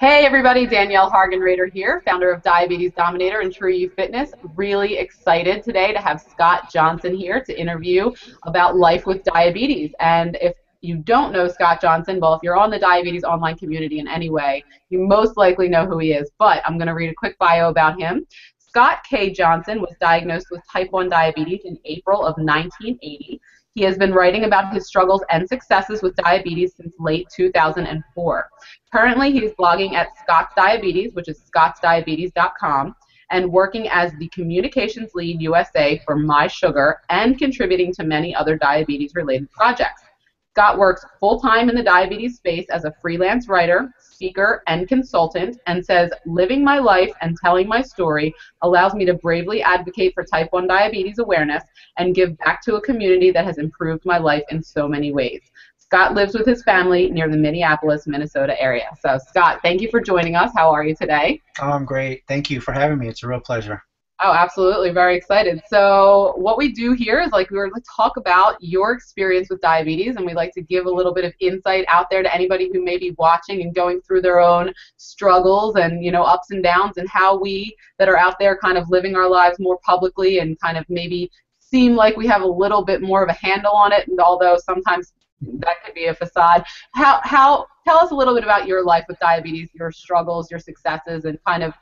Hey everybody, Danielle Hargenrader here, founder of Diabetes Dominator and True You Fitness. Really excited today to have Scott Johnson here to interview about life with diabetes. And if you don't know Scott Johnson, well, if you're on the diabetes online community in any way, you most likely know who he is. But I'm going to read a quick bio about him. Scott K. Johnson was diagnosed with type 1 diabetes in April of 1980. He has been writing about his struggles and successes with diabetes since late 2004. Currently, he's blogging at Scott's Diabetes, which is scottsdiabetes.com, and working as the communications lead USA for My Sugar and contributing to many other diabetes-related projects. Scott works full-time in the diabetes space as a freelance writer, speaker, and consultant, and says, living my life and telling my story allows me to bravely advocate for type 1 diabetes awareness and give back to a community that has improved my life in so many ways. Scott lives with his family near the Minneapolis, Minnesota area. So, Scott, thank you for joining us. How are you today? Oh, I'm great. Thank you for having me. It's a real pleasure. Oh, absolutely. Very excited. So what we do here is we're going to talk about your experience with diabetes, and we like to give a little bit of insight out there to anybody who may be watching and going through their own struggles and, ups and downs, and how we that are out there kind of living our lives more publicly and kind of maybe seem like we have a little bit more of a handle on it, and although sometimes that could be a facade. Tell us a little bit about your life with diabetes, your struggles, your successes, and kind of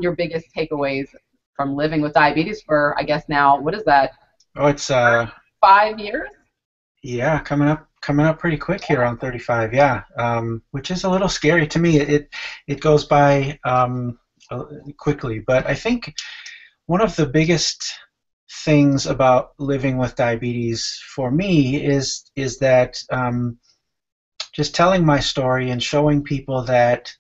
your biggest takeaways from living with diabetes for, I guess now, what is that? Oh, it's 5 years? Yeah, coming up pretty quick here on 35. Yeah, which is a little scary to me. It goes by quickly, but I think one of the biggest things about living with diabetes for me is that just telling my story and showing people that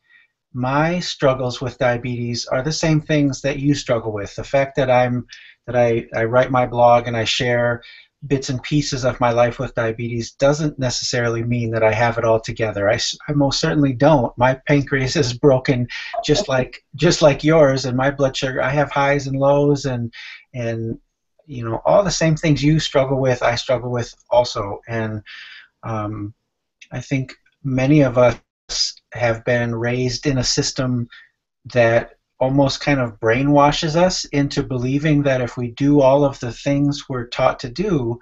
my struggles with diabetes are the same things that you struggle with. The fact that I write my blog and I share bits and pieces of my life with diabetes doesn't necessarily mean that I have it all together. I most certainly don't. My pancreas is broken just like yours, and my blood sugar, I have highs and lows, and all the same things you struggle with, I struggle with also. And I think many of us have been raised in a system that almost kind of brainwashes us into believing that if we do all of the things we're taught to do,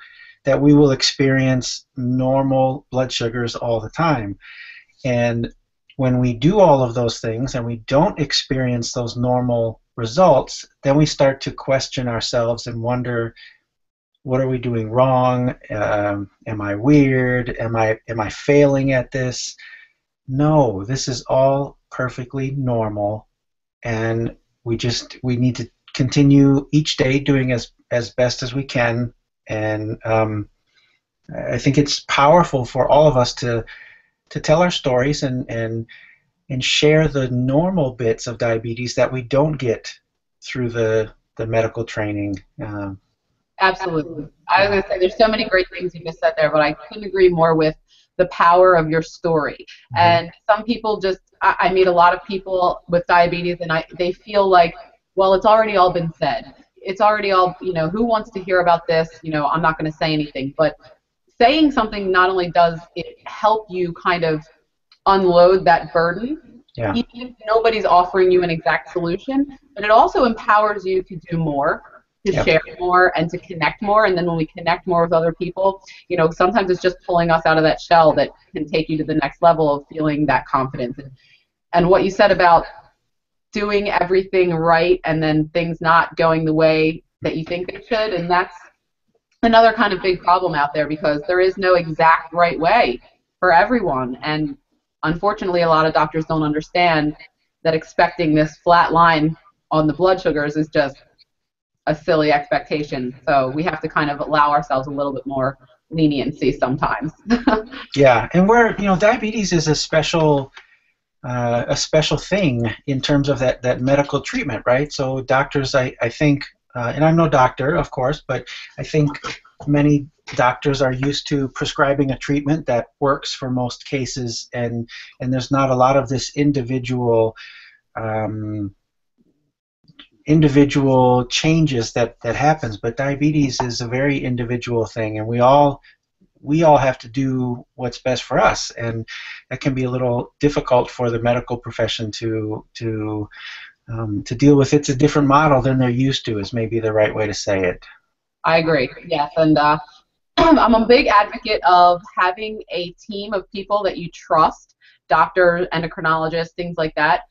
that we will experience normal blood sugars all the time. And when we do all of those things and we don't experience those normal results, then we start to question ourselves and wonder, what are we doing wrong? Am I weird? Am I failing at this? No, this is all perfectly normal, and we need to continue each day doing as best as we can. And I think it's powerful for all of us to tell our stories and share the normal bits of diabetes that we don't get through the medical training. Absolutely. I was going to say, there's so many great things you just said there, but I couldn't agree more with the power of your story. Mm-hmm. And some people I meet a lot of people with diabetes, and they feel like, well, it's already all been said. It's already all, who wants to hear about this? I'm not going to say anything. But saying something not only does it help you kind of unload that burden, yeah, even if nobody's offering you an exact solution, but it also empowers you to do more, to yep. share more, and to connect more. And then when we connect more with other people, sometimes it's just pulling us out of that shell that can take you to the next level of feeling that confidence. And what you said about doing everything right and then things not going the way that you think they should, and that's another kind of big problem out there, because there is no exact right way for everyone. And unfortunately, a lot of doctors don't understand that expecting this flat line on the blood sugars is just a silly expectation. So we have to kind of allow ourselves a little bit more leniency sometimes. Yeah, and diabetes is a special thing in terms of that medical treatment, right? So doctors, I think, and I'm no doctor, of course, but I think many doctors are used to prescribing a treatment that works for most cases, and there's not a lot of this individual changes that happens. But diabetes is a very individual thing, and we all we all have to do what's best for us, and that can be a little difficult for the medical profession to deal with. It's a different model than they're used to, is maybe the right way to say it. I agree. Yes, and I'm a big advocate of having a team of people that you trust, doctors, endocrinologists, things like that.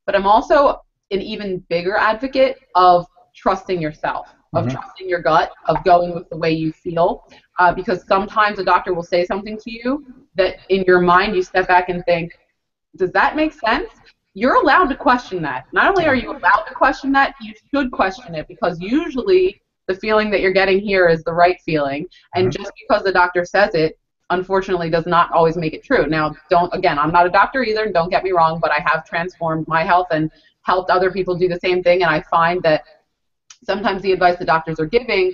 But I'm also an even bigger advocate of trusting yourself, of Hmm. trusting your gut, of going with the way you feel. Because sometimes a doctor will say something to you that in your mind you step back and think, does that make sense? You're allowed to question that. Not only are Yeah. you allowed to question that, you should question it because usually the feeling that you're getting here is the right feeling. And Hmm. just because the doctor says it, unfortunately, does not always make it true. Now, again, I'm not a doctor either, and don't get me wrong, but I have transformed my health and helped other people do the same thing. And I find that sometimes the advice the doctors are giving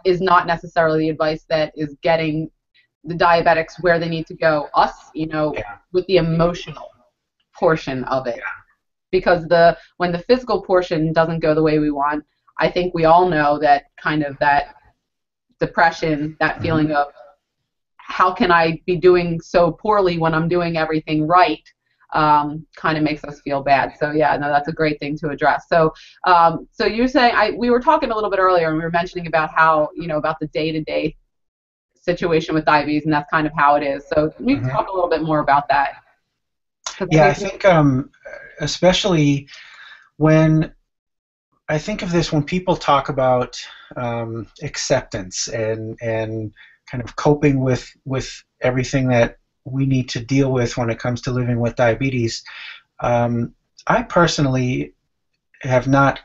is not necessarily the advice that is getting the diabetics where they need to go. Us, Yeah. with the emotional portion of it, because when the physical portion doesn't go the way we want, I think we all know that kind of that depression, that Hmm. feeling of how can I be doing so poorly when I'm doing everything right, kind of makes us feel bad. So yeah, no, that's a great thing to address. So you're saying we were talking a little bit earlier, and we were mentioning about how about the day-to-day situation with diabetes, and that's kind of how it is. So we can Hmm. talk a little bit more about that because I Yeah, I think think especially when I think of this when people talk about acceptance and kind of coping with everything that we need to deal with when it comes to living with diabetes. Um, I personally have not,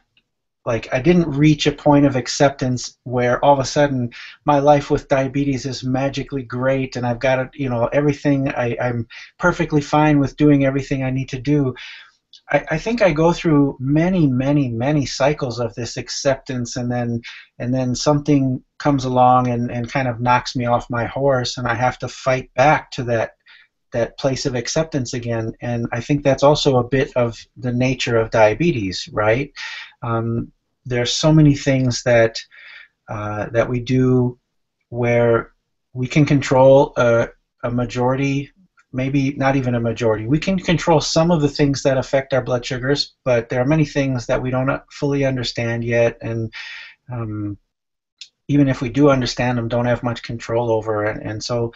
like, I didn't reach a point of acceptance where all of a sudden my life with diabetes is magically great and I've got it, everything. I'm perfectly fine with doing everything I need to do. I think I go through many, many, many cycles of this acceptance, and then something comes along and kind of knocks me off my horse, and I have to fight back to that place of acceptance again. And I think that's also a bit of the nature of diabetes, right? Um, there's so many things that we do where we can control a majority, maybe not even a majority. We can control some of the things that affect our blood sugars, but there are many things that we don't fully understand yet, and um, even if we do understand them, don't have much control over. And so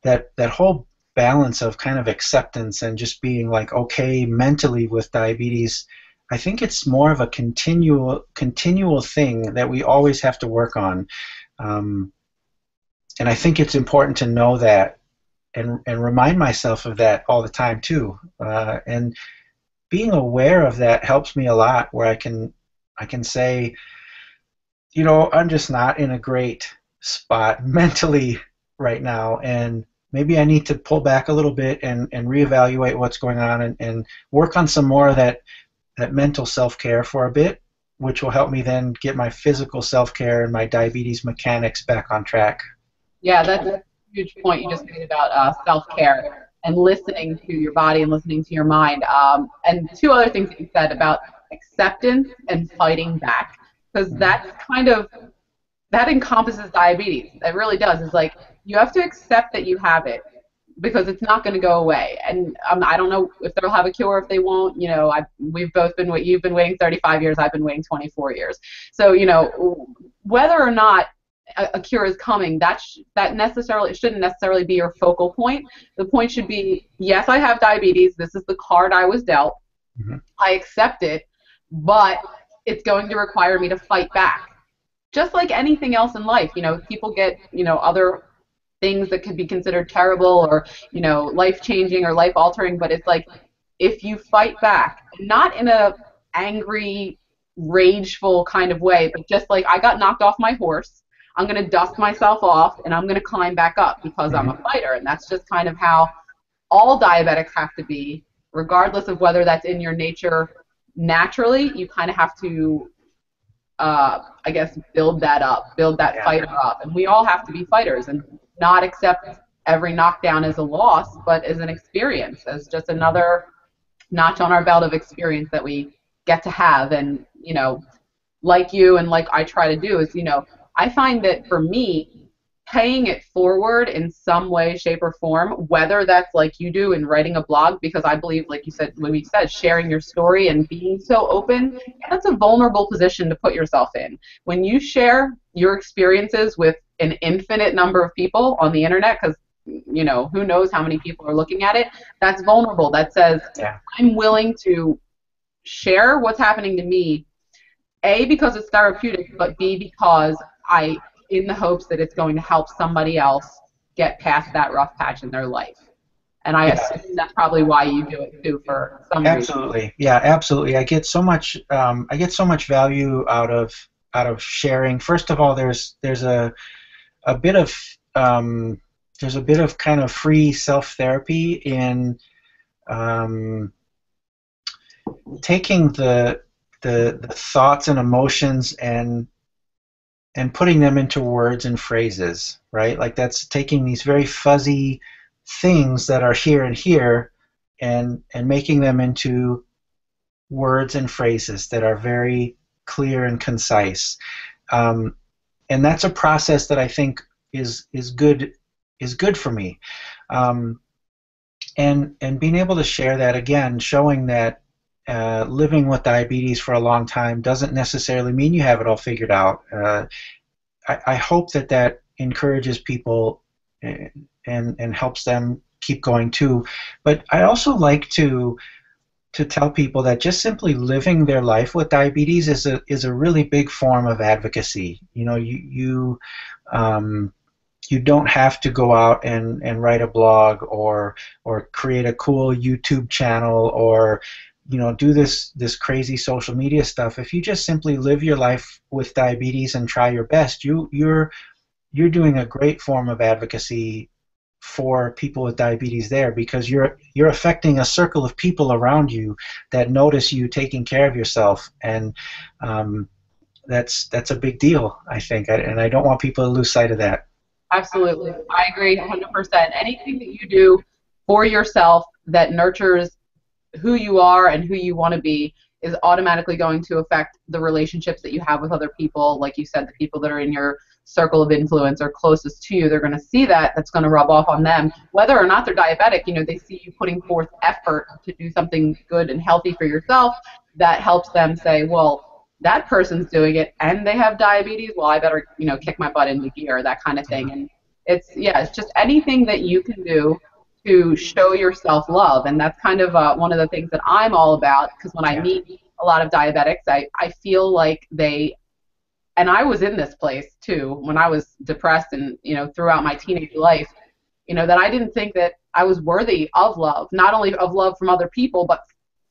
that whole balance of kind of acceptance and just being like okay mentally with diabetes, I think it's more of a continual thing that we always have to work on. Um, and I think it's important to know that and remind myself of that all the time too. And being aware of that helps me a lot, where I can say, I'm just not in a great spot mentally right now, and maybe I need to pull back a little bit and reevaluate what's going on, and work on some more of that mental self-care for a bit, which will help me then get my physical self-care and my diabetes mechanics back on track. yeah, that's a huge point you just made about self-care and listening to your body and listening to your mind. And two other things that you said about acceptance and fighting back, because that's kind of that encompasses diabetes. It really does. It's like you have to accept that you have it because it's not going to go away. And I don't know if they'll have a cure, if they won't. We've both been. You've been waiting 35 years. I've been waiting 24 years. So whether or not a cure is coming, that necessarily shouldn't necessarily be your focal point. The point should be, yes, I have diabetes. This is the card I was dealt. Mhm. I accept it, but it's going to require me to fight back just like anything else in life. People get, other things that could be considered terrible or, life changing or life altering, but it's like if you fight back, not in a angry, rageful kind of way, but just like I got knocked off my horse, I'm going to dust myself off and I'm going to climb back up because I'm a Mhm. fighter. And that's just kind of how all diabetics have to be, regardless of whether that's in your nature naturally. You kind of have to I guess, build that up, build that Yeah. fighter up. And we all have to be fighters and not accept every knockdown as a loss, but as an experience, as just another notch on our belt of experience that we get to have. And, like you and like I try to do is, I find that for me, paying it forward in some way, shape, or form, whether that's like you do in writing a blog, because I believe, like you said, when we said sharing your story and being so open, that's a vulnerable position to put yourself in. When you share your experiences with an infinite number of people on the internet, because who knows how many people are looking at it, that's vulnerable. That says, Yeah. I'm willing to share what's happening to me, A, because it's therapeutic, but B, because in the hopes that it's going to help somebody else get past that rough patch in their life. And I Yeah. assume that's probably why you do it too, for some reason. Absolutely. Yeah, absolutely. I get so much value out of sharing. First of all, there's a bit of um, there's a bit of kind of free self therapy in um, taking the thoughts and emotions and putting them into words and phrases, right? Like that's taking these very fuzzy things that are here and here and making them into words and phrases that are very clear and concise. Um, and that's a process that I think is good for me. Um, and being able to share that again, showing that living with diabetes for a long time doesn't necessarily mean you have it all figured out. I hope that that encourages people and helps them keep going too. But I also like to tell people that just simply living their life with diabetes is a really big form of advocacy. Um, you don't have to go out and write a blog or create a cool YouTube channel or do this crazy social media stuff. If you just simply live your life with diabetes and try your best, you're doing a great form of advocacy for people with diabetes there, because you're affecting a circle of people around you that notice you taking care of yourself, and that's a big deal, I think, and I don't want people to lose sight of that. Absolutely. I agree 100%. Anything that you do for yourself that nurtures who you are and who you want to be is automatically going to affect the relationships that you have with other people. Like you said, the people that are in your circle of influence or closest to you, they're going to see that. That's going to rub off on them. Whether or not they're diabetic, they see you putting forth effort to do something good and healthy for yourself. That helps them say, well, that person's doing it and they have diabetes. Well, I better, kick my butt into gear, that kind of thing. And it's just anything that you can do to show yourself love. And that's kind of one of the things that I'm all about, because when I Yeah. meet a lot of diabetics, I feel like and I was in this place too when I was depressed and, throughout my teenage life, that I didn't think that I was worthy of love, not only of love from other people, but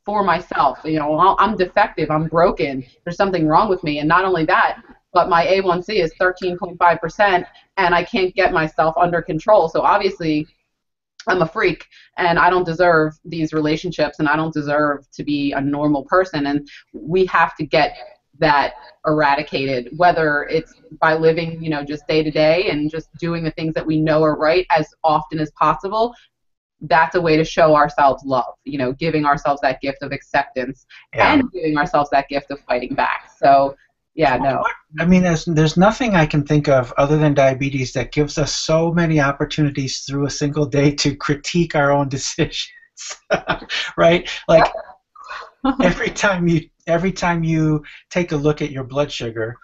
for myself. I'm defective, I'm broken, there's something wrong with me. And not only that, but my A1C is 13.5%, and I can't get myself under control. So obviously, I'm a freak and I don't deserve these relationships and I don't deserve to be a normal person. And we have to get that eradicated, whether it's by living, just day to day and just doing the things that we know are right as often as possible. That's a way to show ourselves love, giving ourselves that gift of acceptance Yeah. and giving ourselves that gift of fighting back. So, yeah, no. I mean, there's nothing I can think of other than diabetes that gives us so many opportunities through a single day to critique our own decisions, right? Like every time you take a look at your blood sugar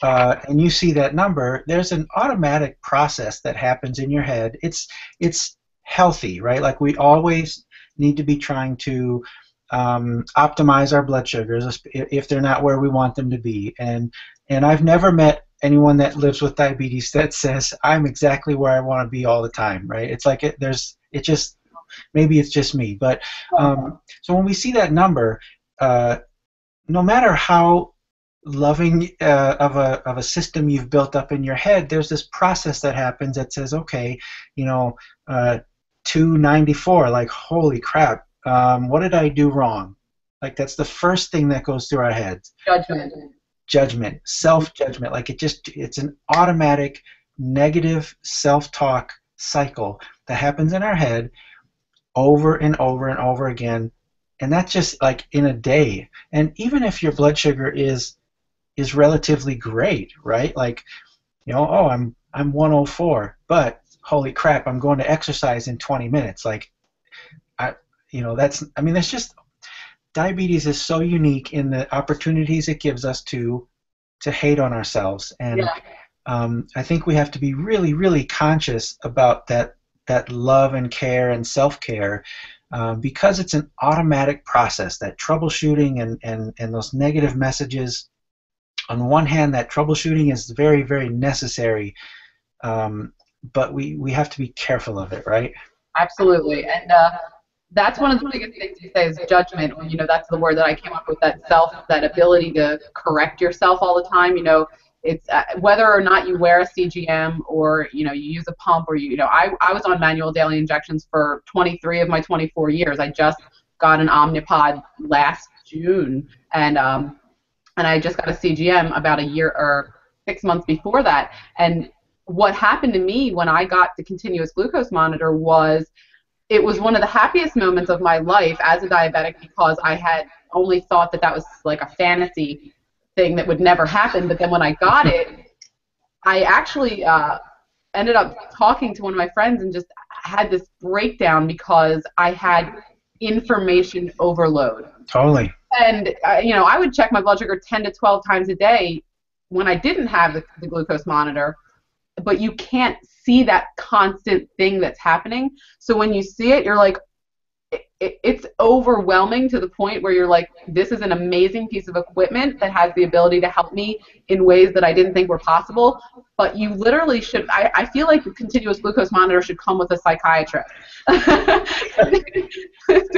and you see that number, there's an automatic process that happens in your head. It's healthy, right? Like we always need to be trying to optimize our blood sugars if they're not where we want them to be. And I've never met anyone that lives with diabetes that says I'm exactly where I want to be all the time, right? It's like maybe it's just me, but so when we see that number, no matter how loving of a system you've built up in your head, there's this process that happens that says, okay, 294, like holy crap. What did I do wrong? Like that's the first thing that goes through our heads. Judgment, self-judgment. Like it's an automatic negative self-talk cycle that happens in our head over and over and over again. And that's just like in a day. And even if your blood sugar is relatively great, right? Like, oh, I'm 104, but holy crap, I'm going to exercise in 20 minutes. Like, I, that's, I mean, there's just, diabetes is so unique in the opportunities it gives us to hate on ourselves. And Yeah, I think we have to be really, really conscious about that love and care and self-care, because it's an automatic process. That troubleshooting and those negative messages. On one hand, that troubleshooting is very, very necessary, but we have to be careful of it, right? absolutely. And that's one of the biggest things you say is judgment. Or, that's the word that I came up with. That ability to correct yourself all the time. It's whether or not you wear a CGM or you use a pump or I was on manual daily injections for 23 of my 24 years. I just got an Omnipod last June, and I just got a CGM about a year or 6 months before that. And what happened to me when I got the continuous glucose monitor was it was one of the happiest moments of my life as a diabetic because I had only thought that was like a fantasy thing that would never happen. But then when I got it, I actually ended up talking to one of my friends and just had this breakdown because I had information overload. Totally. And, I would check my blood sugar 10 to 12 times a day when I didn't have the glucose monitor, but you can't see that constant thing that's happening. So when you see it, you're like, it's overwhelming to the point where you're like, this is an amazing piece of equipment that has the ability to help me in ways that I didn't think were possible. But you literally should, I feel like the continuous glucose monitor should come with a psychiatrist to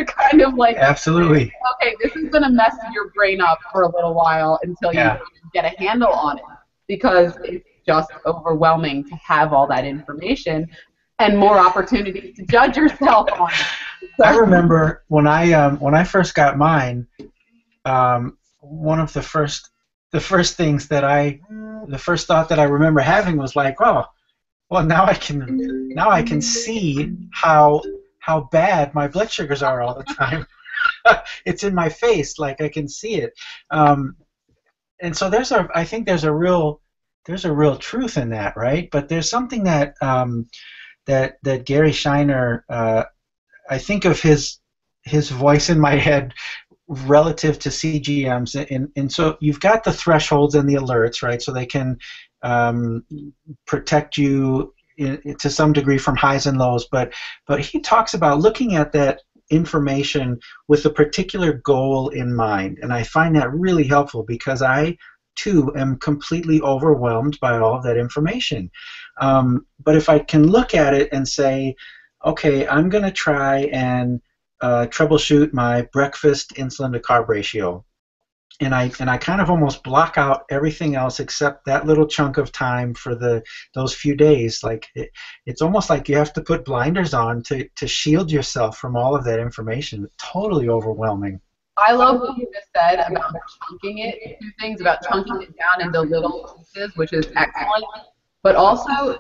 kind of like, Absolutely. okay, this is going to mess your brain up for a little while until you Yeah. get a handle on it, because it's just overwhelming to have all that information and more opportunities to judge yourself on it. I remember when I first got mine, one of the first things the first thought that I remember having was like, oh, well, now I can see how bad my blood sugars are all the time. It's in my face, like I can see it. And so I think there's a real truth in that, right? But there's something that that Gary Shiner, I think of his voice in my head relative to CGMs, and so you've got the thresholds and the alerts, right? So they can protect you to some degree from highs and lows, but he talks about looking at that information with a particular goal in mind, and I find that really helpful because I too am completely overwhelmed by all of that information. But if I can look at it and say, okay, I'm going to try and troubleshoot my breakfast insulin to carb ratio, and I kind of almost block out everything else except that little chunk of time for those few days. Like it's almost like you have to put blinders on to shield yourself from all of that information. Totally overwhelming. I love what you just said about chunking it. Two things about chunking it down into little pieces, which is excellent. But also,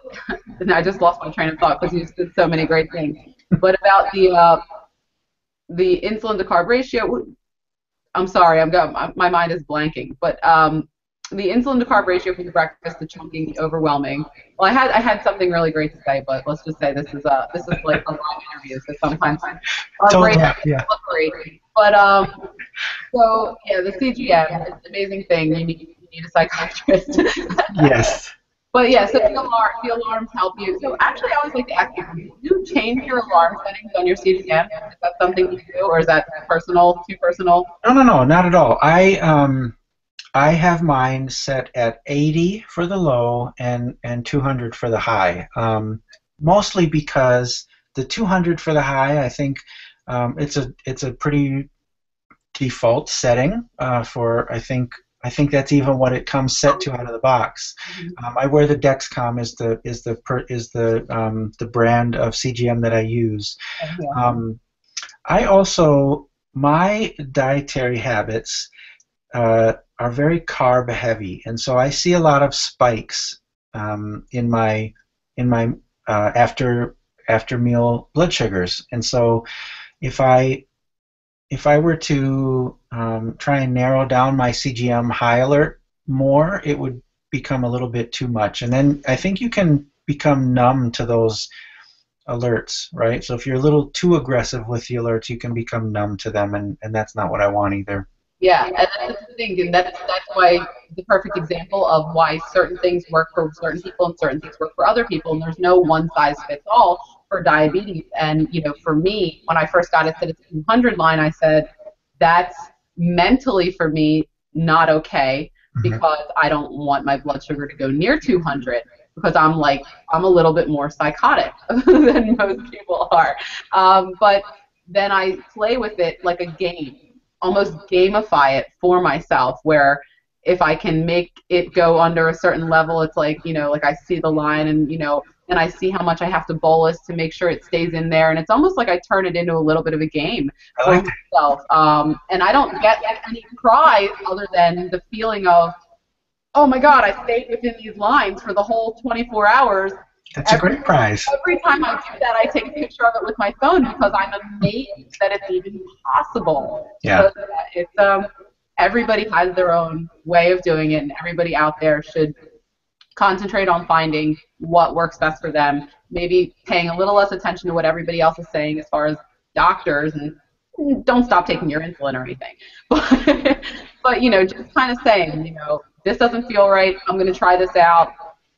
and I just lost my train of thought because you said so many great things. But about the insulin to carb ratio, I'm sorry, my mind is blanking. But the insulin to carb ratio for the breakfast, the chunking, overwhelming. Well, I had something really great to say, but let's just say this is like a live interview, so sometimes our Totally, brains yeah. look great. But so yeah, the CGM is an amazing thing. You need a psychiatrist. Yes. But yeah, so the alarms help you. So actually, I always like to ask you, do you change your alarm settings on your CGM? Is that something you do, or is that personal, too personal? No, not at all. I have mine set at 80 for the low and 200 for the high. Mostly because the 200 for the high, I think it's a pretty default setting for I think that's even what it comes set to out of the box. I wear the Dexcom is the brand of CGM that I use. I also, my dietary habits are very carb heavy, and so I see a lot of spikes in my after meal blood sugars, and so if I were to try and narrow down my CGM high alert more, it would become a little bit too much, and then I think you can become numb to those alerts, right? So if you're a little too aggressive with the alerts, you can become numb to them, and that's not what I want either. Yeah, and that's the thing, and that's why the perfect example of why certain things work for certain people and certain things work for other people, and there's no one size fits all for diabetes. And for me, when I first got it to the 200 line, I said that's mentally for me not okay Hmm. because I don't want my blood sugar to go near 200 because I'm a little bit more psychotic than most people are. But then I play with it like a game, almost gamify it for myself where if I can make it go under a certain level, it's like, like I see the line and I see how much I have to bolus to make sure it stays in there. And it's almost like I turn it into a little bit of a game I for like that. myself. And I don't get like any prize other than the feeling of, oh my God, I stayed within these lines for the whole 24 hours. That's a Every, great prize. every time I do that, I take a picture of it with my phone because I'm amazed that it's even possible. Yeah. So it's everybody has their own way of doing it, and everybody out there should concentrate on finding what works best for them. Maybe paying a little less attention to what everybody else is saying as far as doctors, and don't stop taking your insulin or anything. But just kind of saying, this doesn't feel right. I'm going to try this out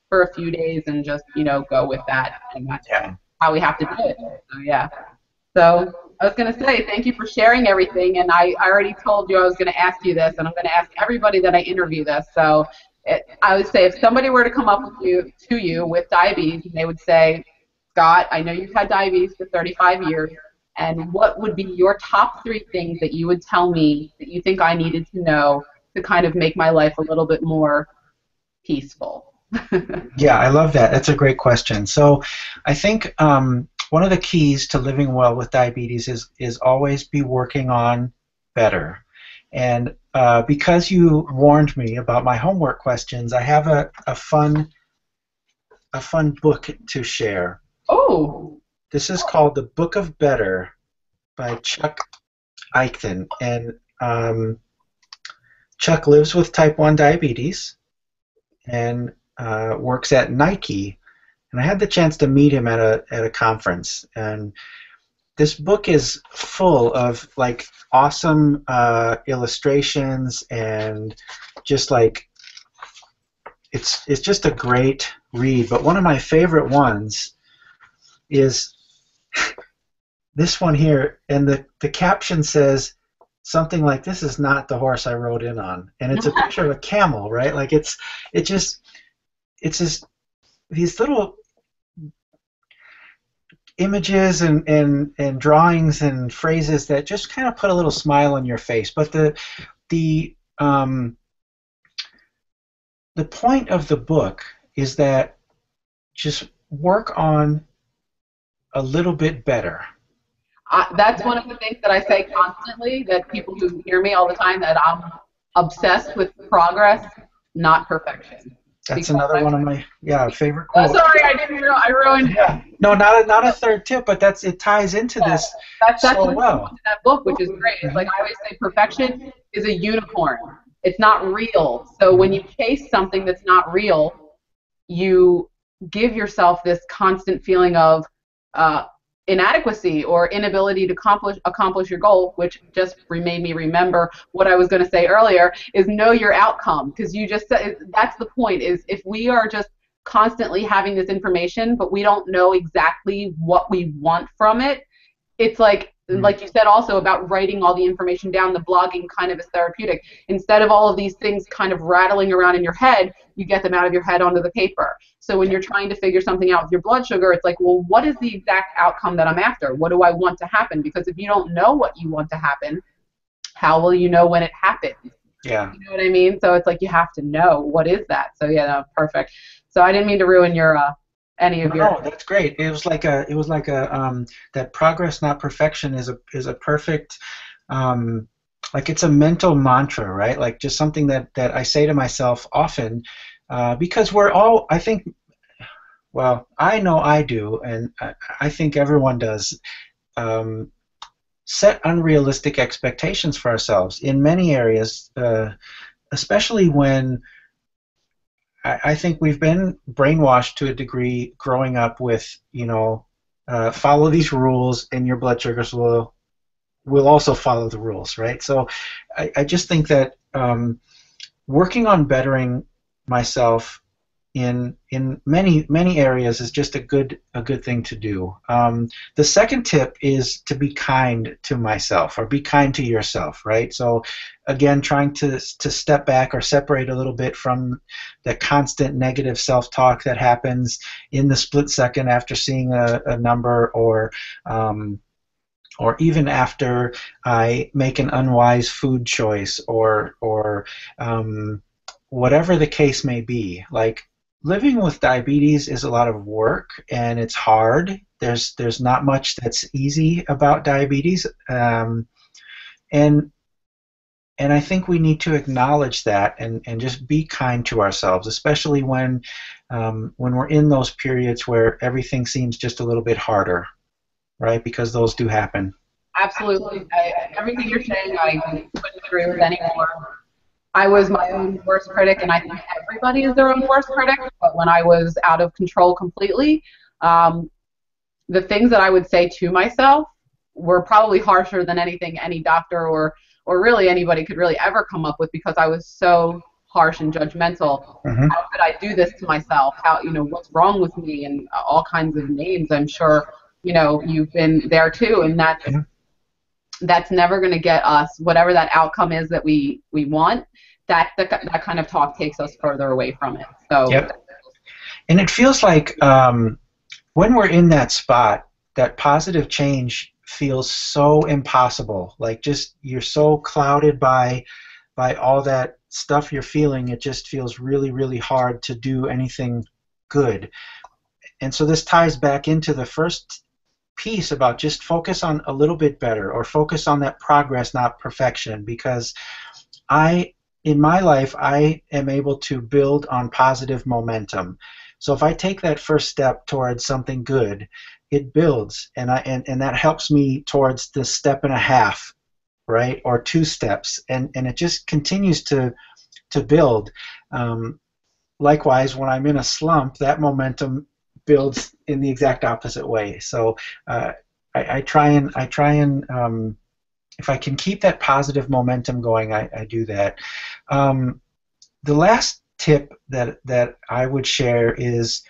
for a few days and just go with that, and that's Yeah. how we have to do it. So yeah. So I was going to say thank you for sharing everything, and I already told you I was going to ask you this, and I'm going to ask everybody that I interview this. So I would say if somebody were to come up to you with diabetes, and they would say, Scott, I know you've had diabetes for 35 years, and what would be your top three things that you would tell me that you think I needed to know to kind of make my life a little bit more peaceful? Yeah, I love that. That's a great question. So I think one of the keys to living well with diabetes is always be working on better. And because you warned me about my homework questions, I have a fun book to share. Oh, This is called The Book of Better by Chuck Eichten. And Chuck lives with type 1 diabetes and works at Nike. And I had the chance to meet him at a conference. And this book is full of like awesome illustrations and just like it's just a great read. But one of my favorite ones is this one here, and the caption says something like, "This is not the horse I rode in on," and it's a picture of a camel, right? Like it just it's just these little images and drawings and phrases that just kind of put a little smile on your face. But the um, the point of the book is that just work on a little bit better. that's one of the things that I say constantly, that people who hear me all the time, that I'm obsessed with progress, not perfection. That's Because another one of my favorite oh, quotes. sorry, I ruined. Yeah. No, not a third tip, but it ties into Yeah, this that's so what well. in that book, which is great. It's like I always say, perfection is a unicorn. It's not real. So when you chase something that's not real, you give yourself this constant feeling of uh, inadequacy or inability to accomplish your goal, which just made me remember what I was going to say earlier, is know your outcome. Because you just said that's the point, is if we are just constantly having this information but we don't know exactly what we want from it, it's like you said also about writing all the information down. The blogging kind of is therapeutic. Instead of all of these things kind of rattling around in your head, you get them out of your head onto the paper. So when you're trying to figure something out with your blood sugar, it's like, well, what is the exact outcome that I'm after? What do I want to happen? Because if you don't know what you want to happen, how will you know when it happens? Yeah. You know what I mean? So it's like you have to know what is that. So yeah, no, perfect. So I didn't mean to ruin your any of your. No, that's great. It was like a that progress, not perfection, is a perfect like it's a mental mantra, right? Like just something that I say to myself often, because we're all, I think, well, I know I do, and I think everyone does, um, set unrealistic expectations for ourselves in many areas, especially when I think we've been brainwashed to a degree growing up with, follow these rules and your blood sugars will also follow the rules, right? So I just think that working on bettering myself in many areas is just a good thing to do. The second tip is to be kind to myself, or be kind to yourself, right? So again, trying to step back or separate a little bit from the constant negative self-talk that happens in the split second after seeing a number, or even after I make an unwise food choice, or whatever the case may be. Like, living with diabetes is a lot of work and it's hard. There's not much that's easy about diabetes, and and I think we need to acknowledge that, and just be kind to ourselves, especially when we're in those periods where everything seems just a little bit harder, right? Because those do happen. Absolutely. Everything you're saying, I couldn't agree with anymore. I was my own worst critic, and I think everybody is their own worst critic. But when I was out of control completely, um, the things that I would say to myself were probably harsher than anything any doctor or really anybody could really ever come up with, because I was so harsh and judgmental. Hmm. How could I do this to myself? How, what's wrong with me? And all kinds of names. I'm sure, you've been there too, and Yeah. that's never going to get us whatever that outcome is that we want. That kind of talk takes us further away from it. So Yep. And it feels like, when we're in that spot, that positive change feels so impossible. Like, just you're so clouded by all that stuff you're feeling. It just feels really, really hard to do anything good. And so this ties back into the first piece about just focus on a little bit better, or focus on that progress, not perfection. Because I, in my life, I am able to build on positive momentum. So if I take that first step towards something good, it builds, and that helps me towards the step and a half, right, or two steps, and it just continues to build. Um, Likewise, when I'm in a slump, that momentum builds in the exact opposite way. So uh, I try and if I can keep that positive momentum going, I do that. Um, the last tip that I would share is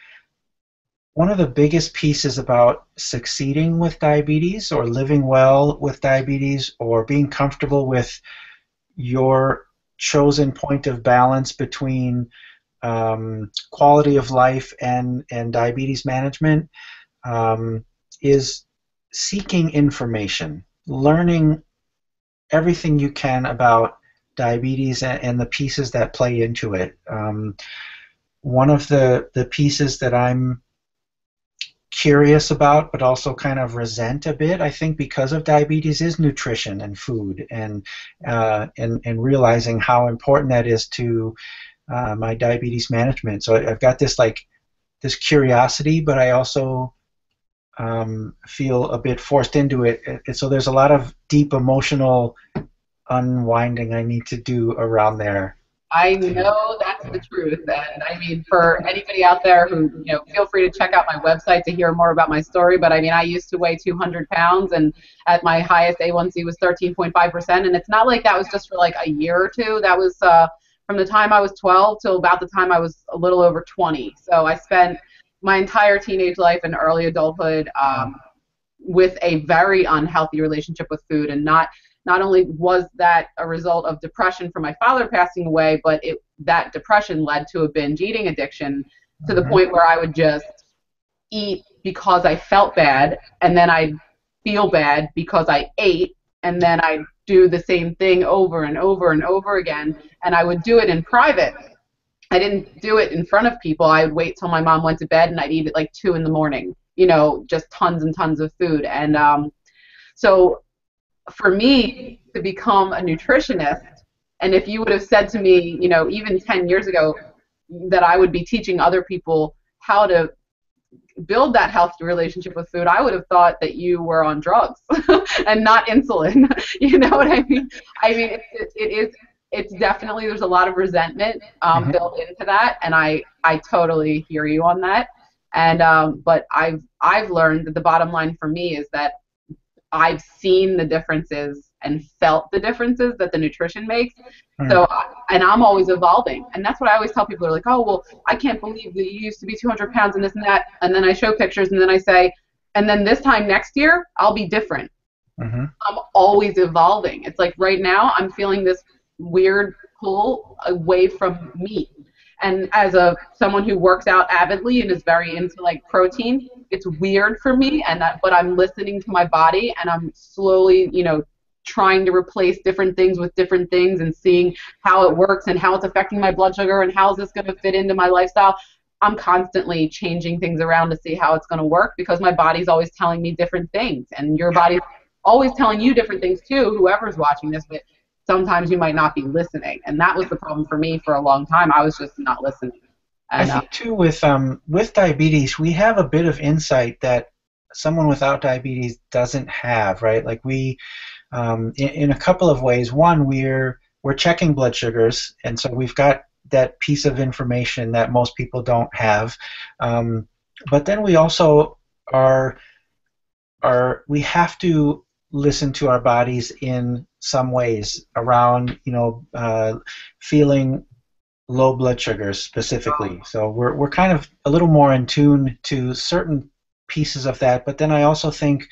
one of the biggest pieces about succeeding with diabetes, or living well with diabetes, or being comfortable with your chosen point of balance between quality of life and diabetes management, um, is seeking information, learning everything you can about diabetes and the pieces that play into it. One of the pieces that I'm curious about, but also kind of resent a bit, I think, because of diabetes, is nutrition and food, and realizing how important that is to my diabetes management. So I've got this curiosity, but I also feel a bit forced into it. So there's a lot of deep emotional unwinding I need to do around there. I know that's the truth. And I mean, for anybody out there who, feel free to check out my website to hear more about my story. But I mean, I used to weigh 200 pounds, and at my highest A1C was 13.5%. And it's not like that was just for like a year or two. That was from the time I was 12 till about the time I was a little over 20. So I spent my entire teenage life and early adulthood with a very unhealthy relationship with food. And not only was that a result of depression from my father passing away, but that depression led to a binge eating addiction, to the Mhm. point where I would just eat because I felt bad, and then I'd feel bad because I ate, and then I'd do the same thing over and over and over again, and I would do it in private. I didn't do it in front of people. I would wait till my mom went to bed, and I'd eat at like 2 in the morning, just tons and tons of food. And so for me to become a nutritionist, and if you would have said to me, even 10 years ago, that I would be teaching other people how to build that healthy relationship with food, I would have thought that you were on drugs and not insulin. You know what I mean? I mean, it is. it's definitely, there's a lot of resentment Hmm. built into that, and I totally hear you on that. And but I've learned that the bottom line for me is that I've seen the differences and felt the differences that the nutrition makes. Mm. So, and I'm always evolving. And that's what I always tell people. They're like, oh, well, I can't believe that you used to be 200 pounds and this and that. And then I show pictures and then I say, and then this time next year, I'll be different. Hmm. I'm always evolving. It's like right now I'm feeling this weird pull away from meat. And as a someone who works out avidly and is very into like protein, it's weird for me and that, but I'm listening to my body and I'm slowly, trying to replace different things with different things and seeing how it works and how it's affecting my blood sugar and how is this going to fit into my lifestyle. I'm constantly changing things around to see how it's going to work because my body's always telling me different things and your body's always telling you different things too, whoever's watching this, but sometimes you might not be listening. And that was the problem for me for a long time. I was just not listening. I And think too with diabetes, we have a bit of insight that someone without diabetes doesn't have, right? Like we, in a couple of ways. One, we're checking blood sugars, and so we've got that piece of information that most people don't have. But then we also are we have to listen to our bodies in some ways around, feeling low blood sugars specifically. So we're kind of a little more in tune to certain pieces of that. But then I also think,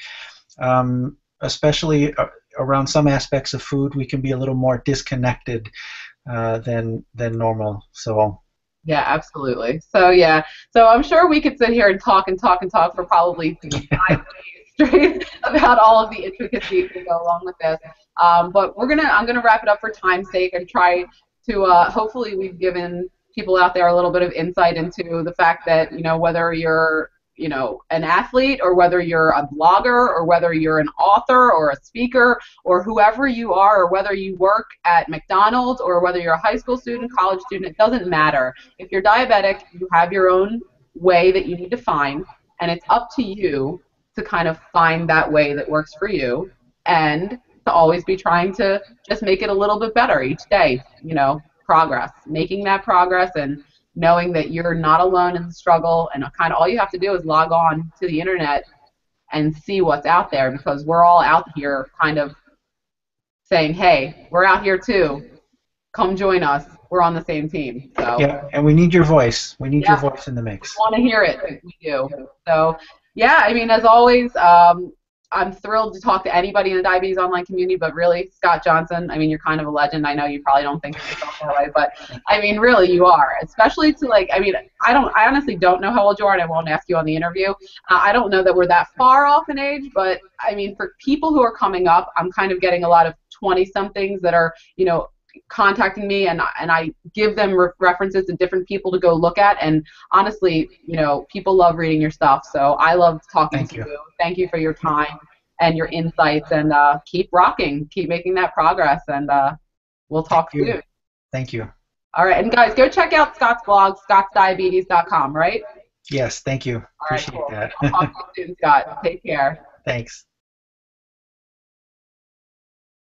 especially around some aspects of food, we can be a little more disconnected than normal. So yeah, absolutely. So yeah, so I'm sure we could sit here and talk and talk and talk for probably 5 days straight about all of the intricacies that go along with this. But I'm gonna wrap it up for time's sake and try to hopefully we've given people out there a little bit of insight into the fact that whether you're an athlete or whether you're a blogger or whether you're an author or a speaker or whoever you are or whether you work at McDonald's or whether you're a high school student, college student, it doesn't matter. If you're diabetic, you have your own way that you need to find, and it's up to you to kind of find that way that works for you and to always be trying to just make it a little bit better each day, progress, making that progress and knowing that you're not alone in the struggle and kind of all you have to do is log on to the internet and see what's out there because we're all out here kind of saying, hey, we're out here too. Come join us. We're on the same team. So yeah, and we need your voice. We need your yeah, voice in the we mix. want to hear it. We do. So yeah, I mean, as always, I'm thrilled to talk to anybody in the diabetes online community, but really, Scott Johnson, I mean, you're kind of a legend. I know you probably don't think of yourself that way, but I mean, really, you are. Especially to like, I mean, I honestly don't know how old you are, and I won't ask you on the interview. I don't know that we're that far off in age, but I mean, for people who are coming up, I'm kind of getting a lot of 20-somethings that are, contacting me and I give them references to different people to go look at and honestly people love reading your stuff so I love talking Thank to you. you. Thank you for your time and your insights and keep rocking, keep making that progress and we'll Thank talk you. soon. Thank you. All right, and guys, go check out Scott's blog, scottsdiabetes.com, right? Yes, thank you. All right, Appreciate cool. that. I'll talk to you soon, Scott. Take care. Thanks.